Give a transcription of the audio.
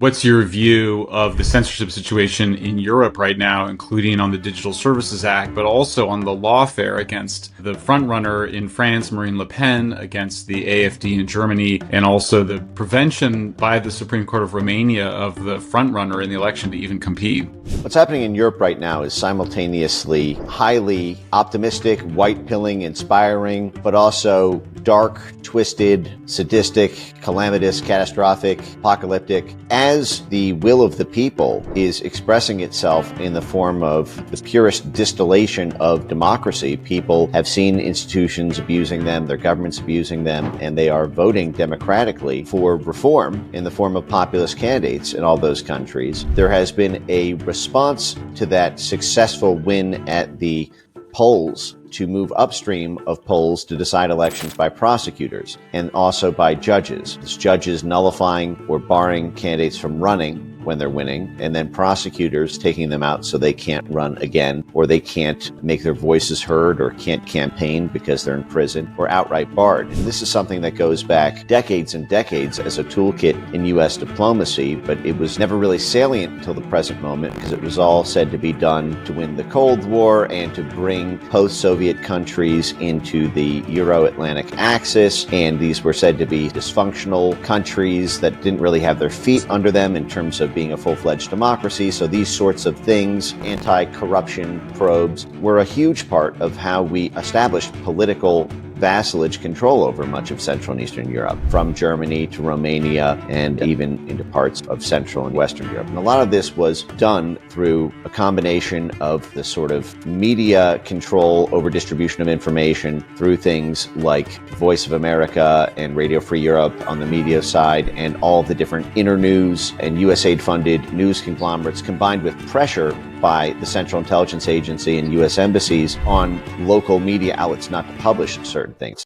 What's your view of the censorship situation in Europe right now, including on the Digital Services Act, but also on the lawfare against the frontrunner in France, Marine Le Pen, against the AfD in Germany, and also the prevention by the Supreme Court of Romania of the frontrunner in the election to even compete? What's happening in Europe right now is simultaneously highly optimistic, white-pilling, inspiring, but also dark, twisted, sadistic, calamitous, catastrophic, apocalyptic. As the will of the people is expressing itself in the form of the purest distillation of democracy, people have seen institutions abusing them, their governments abusing them, and they are voting democratically for reform in the form of populist candidates in all those countries. There has been a response to that successful win at the polls to move upstream of polls to decide elections by prosecutors and also by judges. It's judges nullifying or barring candidates from running when they're winning, and then prosecutors taking them out so they can't run again, or they can't make their voices heard, or can't campaign because they're in prison, or outright barred. And this is something that goes back decades and decades as a toolkit in U.S. diplomacy, but it was never really salient until the present moment because it was all said to be done to win the Cold War and to bring post-Soviet countries into the Euro-Atlantic axis, and these were said to be dysfunctional countries that didn't really have their feet under them in terms of being a full-fledged democracy. So these sorts of things, anti-corruption probes, were a huge part of how we established political vassalage control over much of Central and Eastern Europe, from Germany to Romania and even into parts of Central and Western Europe. And a lot of this was done through a combination of the sort of media control over distribution of information through things like Voice of America and Radio Free Europe on the media side, and all the different internews and USAID-funded news conglomerates, combined with pressure by the Central Intelligence Agency and U.S. embassies on local media outlets not to publish certain things.